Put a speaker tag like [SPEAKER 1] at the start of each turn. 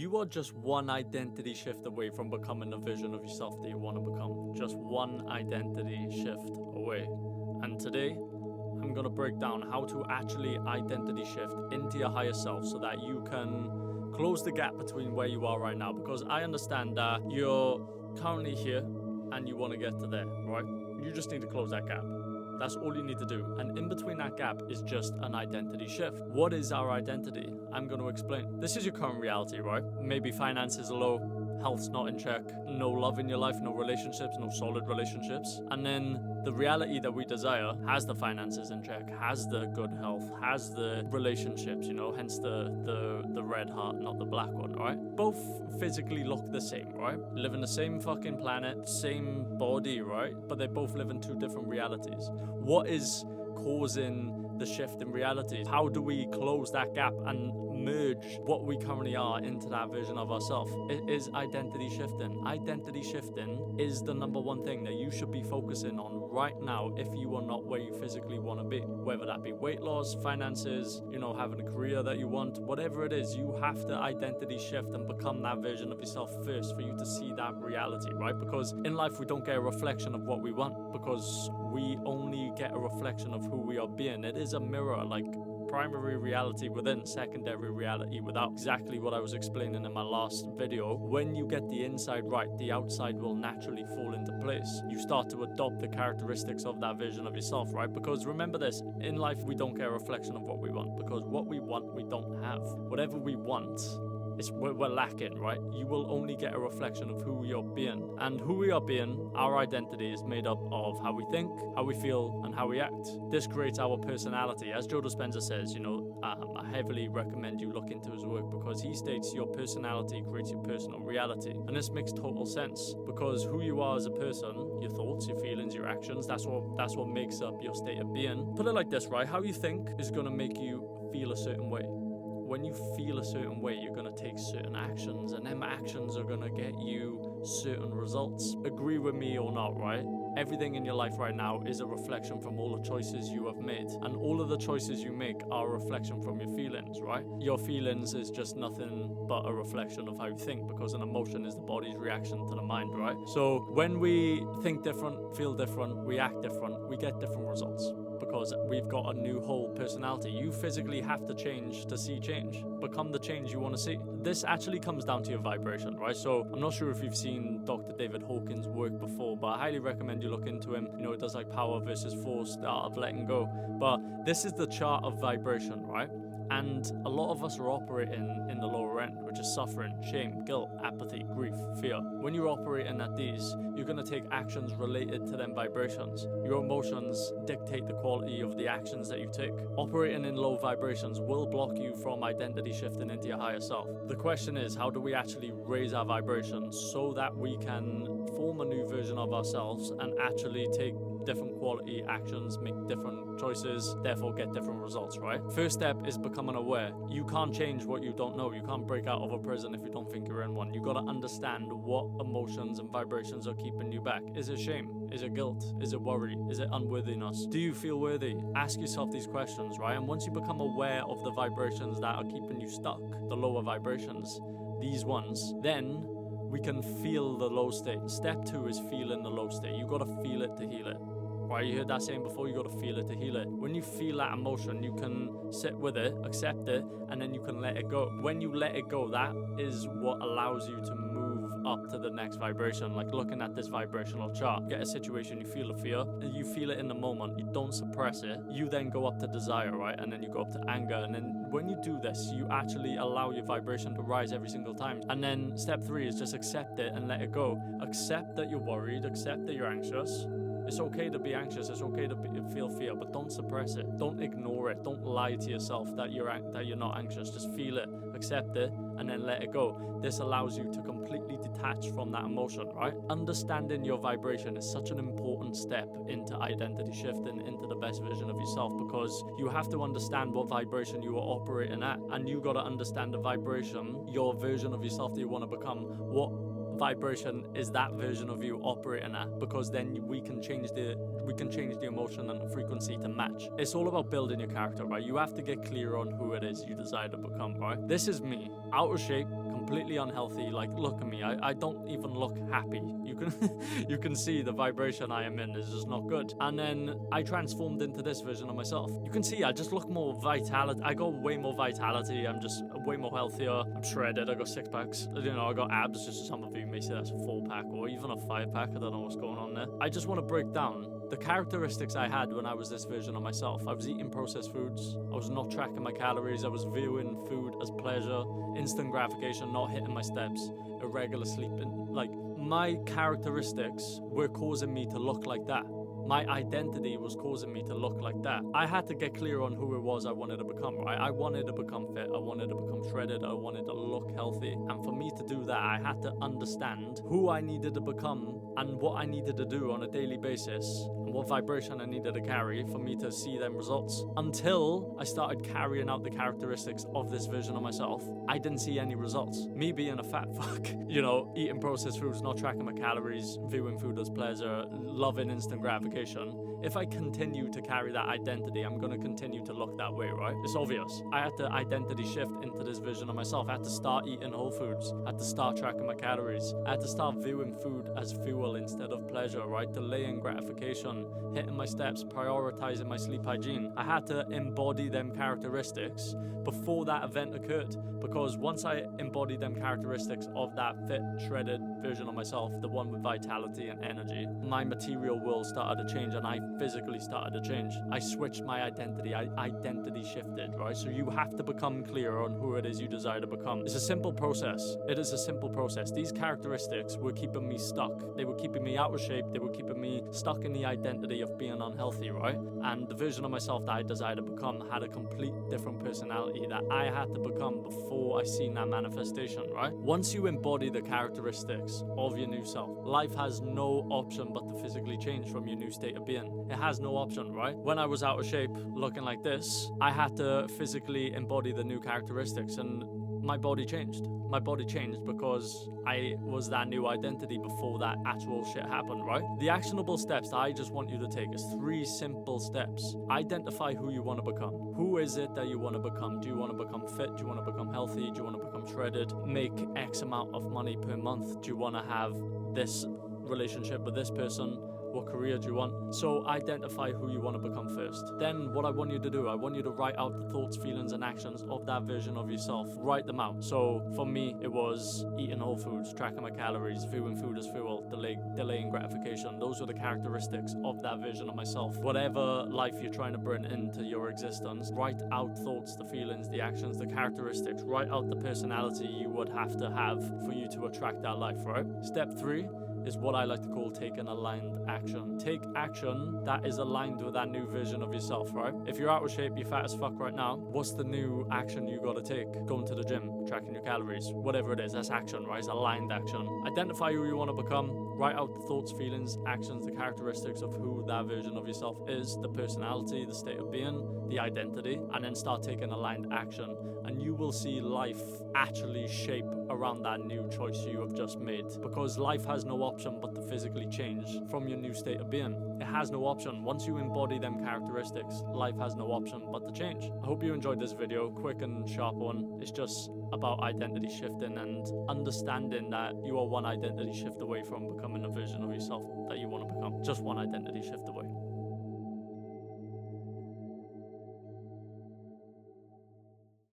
[SPEAKER 1] You are just one identity shift away from becoming the version of yourself that you want to become. Just one identity shift away. And today, I'm going to break down how to actually identity shift into your higher self so that you can close the gap between where you are right now. Because I understand that you're currently here and you want to get to there, right? You just need to close that gap. That's all you need to do. And in between that gap is just an identity shift. What is our identity? I'm going to explain. This is your current reality, right? Maybe finances are low, health's not in check, no love in your life, no relationships, no solid relationships. And then the reality that we desire has the finances in check, has the good health, has the relationships, hence the red heart, not the black one, right? Both physically look the same, right? Live in the same fucking planet, same body, right? But they both live in two different realities. What is causing the shift in reality? How do we close that gap and merge what we currently are into that version of ourselves? It is identity shifting. Identity shifting is the number one thing that you should be focusing on right now if you are not where you physically want to be. Whether that be weight loss, finances, having a career that you want, whatever it is, you have to identity shift and become that version of yourself first for you to see that reality, right? Because in life we don't get a reflection of what we want, because we only get a reflection of who we are being. It is a mirror, like primary reality within, secondary reality without. Exactly what I was explaining in my last video. When you get the inside right, the outside will naturally fall into place. You start to adopt the characteristics of that vision of yourself, right? Because remember this, in life we don't get a reflection of what we want, because what we want we don't have. Whatever we want, we're lacking, right? You will only get a reflection of who you're being. And who we are being, our identity is made up of how we think, how we feel, and how we act. This creates our personality. As Joe Dispenza says, I heavily recommend you look into his work, because he states your personality creates your personal reality. And this makes total sense, because who you are as a person, your thoughts, your feelings, your actions, that's what makes up your state of being. Put it like this, right? How you think is going to make you feel a certain way. When you feel a certain way, you're going to take certain actions, and them actions are going to get you certain results. Agree with me or not, right? Everything in your life right now is a reflection from all the choices you have made. And all of the choices you make are a reflection from your feelings, right? Your feelings is just nothing but a reflection of how you think, because an emotion is the body's reaction to the mind, right? So when we think different, feel different, react different, we get different results, because we've got a new whole personality. You physically have to change to see change. Become the change you want to see. This actually comes down to your vibration, right? So I'm not sure if you've seen Dr. David Hawkins' work before, but I highly recommend you look into him. It does like power versus force, the art of letting go. But this is the chart of vibration, right? And a lot of us are operating in the lower end, which is suffering, shame, guilt, apathy, grief, fear. When you're operating at these, you're going to take actions related to them vibrations. Your emotions dictate the quality of the actions that you take. Operating in low vibrations will block you from identity shifting into your higher self. The question is, how do we actually raise our vibrations so that we can form a new version of ourselves and actually take different quality actions, make different choices, therefore get different results, right? First step is becoming aware. You can't change what you don't know. You can't break out of a prison if you don't think you're in one. You got to understand what emotions and vibrations are keeping you back. Is it shame? Is it guilt? Is it worry? Is it unworthiness? Do you feel worthy? Ask yourself these questions, right? And once you become aware of the vibrations that are keeping you stuck, the lower vibrations, these ones, then we can feel the low state. Step 2 is feeling the low state. You got to feel it to heal it. Right, you heard that saying before, you got to feel it to heal it. When you feel that emotion, you can sit with it, accept it, and then you can let it go. When you let it go, that is what allows you to move up to the next vibration. Like looking at this vibrational chart, you get a situation, you feel the fear, you feel it in the moment, you don't suppress it, you then go up to desire, right? And then you go up to anger, and then when you do this, you actually allow your vibration to rise every single time. And then step 3 is just accept it and let it go. Accept that you're worried, accept that you're anxious. It's okay to be anxious, it's okay to feel fear, but don't suppress it. Don't ignore it. Don't lie to yourself that you're not anxious. Just feel it, accept it, and then let it go. This allows you to completely detach from that emotion, right? Understanding your vibration is such an important step into identity shifting into the best version of yourself, because you have to understand what vibration you are operating at, and you got to understand the vibration, your version of yourself that you want to become. What vibration is that version of you operating at, because then we can change the emotion and the frequency to match. It's all about building your character, right? You have to get clear on who it is you desire to become, right? This is me, out of shape, completely unhealthy. Like, look at me, I don't even look happy. You can you can see the vibration I am in is just not good. And then I transformed into this version of myself. You can see I just look more vitality. I got way more vitality. I'm just way more healthier. I'm shredded. I got 6-packs. You know, I got abs. Just some of you may say that's a 4-pack or even a 5-pack. I don't know what's going on there. I just want to break down the characteristics I had when I was this version of myself. I was eating processed foods. I was not tracking my calories. I was viewing food as pleasure, instant gratification, not hitting my steps, irregular sleeping. Like, my characteristics were causing me to look like that. My identity was causing me to look like that. I had to get clear on who it was I wanted to become, right? I wanted to become fit. I wanted to become shredded. I wanted to look healthy. And for me to do that, I had to understand who I needed to become and what I needed to do on a daily basis and what vibration I needed to carry for me to see them results. Until I started carrying out the characteristics of this version of myself, I didn't see any results. Me being a fat fuck, you know, eating processed foods, not tracking my calories, viewing food as pleasure, loving instant gratification. If I continue to carry that identity, I'm going to continue to look that way, right? It's obvious. I had to identity shift into this vision of myself. I had to start eating whole foods. I had to start tracking my calories. I had to start viewing food as fuel instead of pleasure, right? Delaying gratification, hitting my steps, prioritizing my sleep hygiene. I had to embody them characteristics before that event occurred, because once I embodied them characteristics of that fit, shredded version of myself, the one with vitality and energy, my material world started to change and I physically started to change. I switched my identity. I identity shifted, right? So you have to become clear on who it is you desire to become. It's a simple process. It is a simple process. These characteristics were keeping me stuck. They were keeping me out of shape. They were keeping me stuck in the identity of being unhealthy, right? And the version of myself that I desired to become had a complete different personality that I had to become before I seen that manifestation, right? Once you embody the characteristics of your new self, life has no option but to physically change from your new state of being. It has no option, right? When I was out of shape, looking like this, I had to physically embody the new characteristics, and my body changed. My body changed because I was that new identity before that actual shit happened, right? The actionable steps that I just want you to take is 3 simple steps. Identify who you want to become. Who is it that you want to become? Do you want to become fit? Do you want to become healthy? Do you want to become shredded? Make X amount of money per month? Do you want to have this relationship with this person? What career do you want? So identify who you want to become first. Then what I want you to do, I want you to write out the thoughts, feelings, and actions of that version of yourself. Write them out. So for me, it was eating whole foods, tracking my calories, viewing food as fuel, delaying gratification. Those were the characteristics of that version of myself. Whatever life you're trying to bring into your existence, write out thoughts, the feelings, the actions, the characteristics. Write out the personality you would have for you to attract that life, right? Step 3 is what I like to call take an aligned action. Take action that is aligned with that new version of yourself, right? If you're out of shape, you're fat as fuck right now, what's the new action you gotta take? Going to the gym, tracking your calories, whatever it is, that's action, right? It's aligned action. Identify who you want to become, write out the thoughts, feelings, actions, the characteristics of who that version of yourself is, the personality, the state of being, the identity, and then start taking aligned action. And you will see life actually shape around that new choice you have just made, because life has no option but to physically change from your new state of being. It has no option. Once you embody them characteristics, life has no option but to change. I hope you enjoyed this video, quick and sharp one. It's just about identity shifting and understanding that you are one identity shift away from becoming a version of yourself that you want to become. Just one identity shift away.